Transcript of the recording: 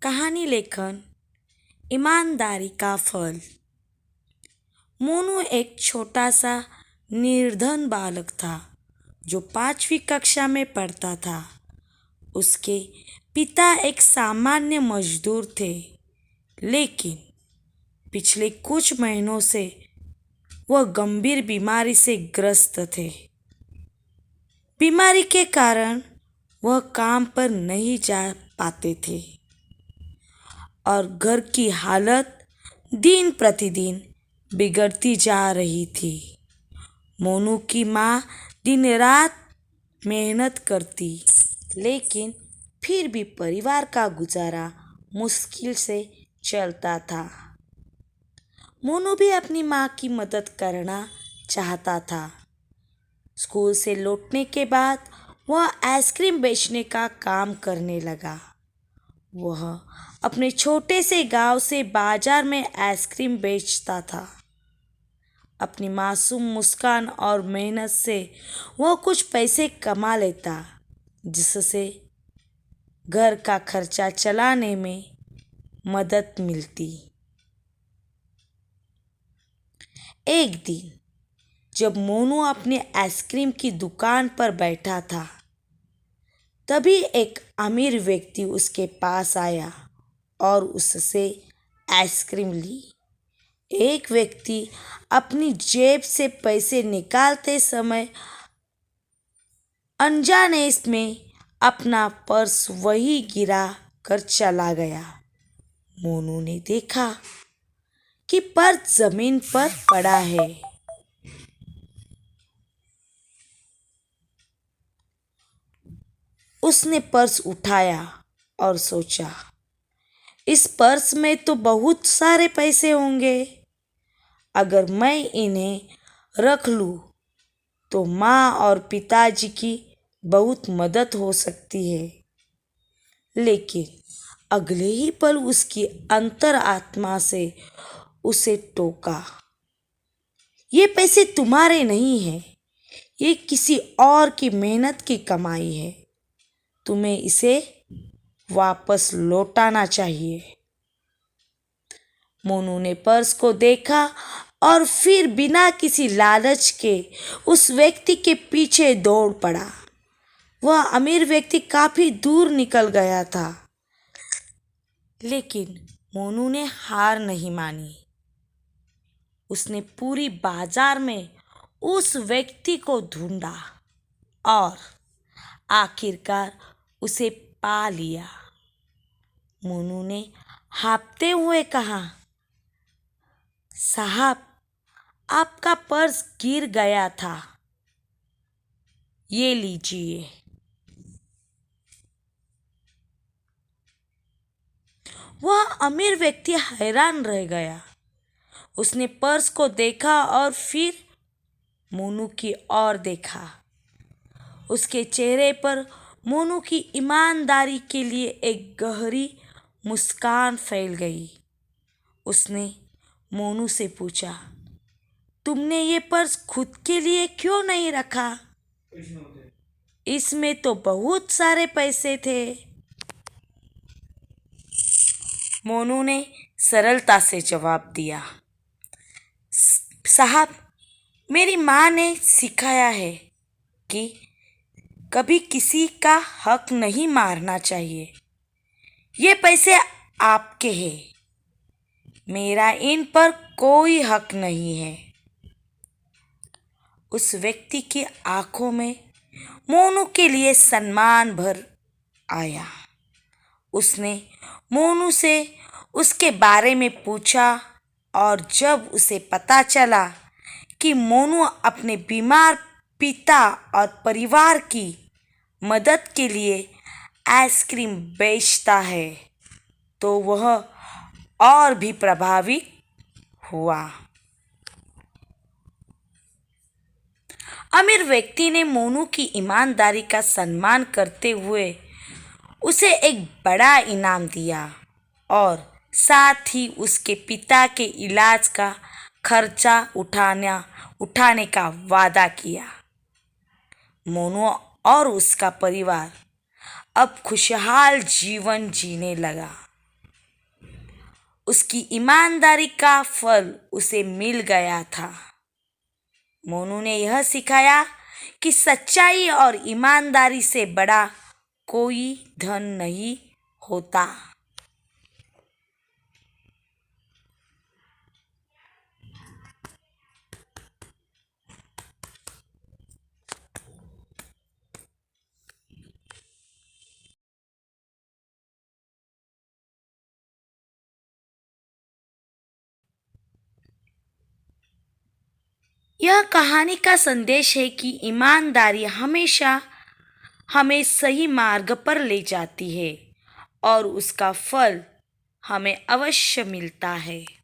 कहानी लेखन ईमानदारी का फल। मोनू एक छोटा सा निर्धन बालक था जो 5वीं कक्षा में पढ़ता था। उसके पिता एक सामान्य मजदूर थे, लेकिन पिछले कुछ महीनों से वह गंभीर बीमारी से ग्रस्त थे। बीमारी के कारण वह काम पर नहीं जा पाते थे और घर की हालत दिन प्रतिदिन बिगड़ती जा रही थी। मोनू की माँ दिन रात मेहनत करती, लेकिन फिर भी परिवार का गुजारा मुश्किल से चलता था। मोनू भी अपनी माँ की मदद करना चाहता था। स्कूल से लौटने के बाद वह आइसक्रीम बेचने का काम करने लगा। वह अपने छोटे से गांव से बाजार में आइसक्रीम बेचता था। अपनी मासूम मुस्कान और मेहनत से वह कुछ पैसे कमा लेता, जिससे घर का खर्चा चलाने में मदद मिलती। एक दिन जब मोनू अपने आइसक्रीम की दुकान पर बैठा था, तभी एक अमीर व्यक्ति उसके पास आया और उससे आइसक्रीम ली। एक व्यक्ति अपनी जेब से पैसे निकालते समय अनजाने में अपना पर्स वहीं गिरा कर चला गया। मोनू ने देखा कि पर्स जमीन पर पड़ा है। उसने पर्स उठाया और सोचा, इस पर्स में तो बहुत सारे पैसे होंगे। अगर मैं इन्हें रख लूं तो माँ और पिताजी की बहुत मदद हो सकती है। लेकिन अगले ही पल उसकी अंतरात्मा से उसे टोका, ये पैसे तुम्हारे नहीं हैं, ये किसी और की मेहनत की कमाई है। तुम्हें इसे वापस लौटाना चाहिए। मोनू ने पर्स को देखा और फिर बिना किसी लालच के उस व्यक्ति के पीछे दौड़ पड़ा। वह अमीर व्यक्ति काफी दूर निकल गया था, लेकिन मोनू ने हार नहीं मानी। उसने पूरी बाजार में उस व्यक्ति को ढूंढा और आखिरकार उसे पा लिया। मोनू ने हाँफते हुए कहा, साहब, आपका पर्स गिर गया था, ये लीजिए। वह अमीर व्यक्ति हैरान रह गया। उसने पर्स को देखा और फिर मोनू की ओर देखा। उसके चेहरे पर मोनू की ईमानदारी के लिए एक गहरी मुस्कान फैल गई। उसने मोनू से पूछा, तुमने ये पर्स खुद के लिए क्यों नहीं रखा? इसमें तो बहुत सारे पैसे थे। मोनू ने सरलता से जवाब दिया, साहब, मेरी माँ ने सिखाया है कि कभी किसी का हक नहीं मारना चाहिए। ये पैसे आपके हैं, मेरा इन पर कोई हक नहीं है। उस व्यक्ति की आंखों में मोनू के लिए सम्मान भर आया। उसने मोनू से उसके बारे में पूछा और जब उसे पता चला कि मोनू अपने बीमार पिता और परिवार की मदद के लिए आइसक्रीम बेचता है, तो वह और भी प्रभावित हुआ। अमीर व्यक्ति ने मोनू की ईमानदारी का सम्मान करते हुए उसे एक बड़ा इनाम दिया और साथ ही उसके पिता के इलाज का खर्चा उठाने का वादा किया। मोनू और उसका परिवार अब खुशहाल जीवन जीने लगा। उसकी ईमानदारी का फल उसे मिल गया था। मोनू ने यह सिखाया कि सच्चाई और ईमानदारी से बड़ा कोई धन नहीं होता। यह कहानी का संदेश है कि ईमानदारी हमेशा हमें सही मार्ग पर ले जाती है और उसका फल हमें अवश्य मिलता है।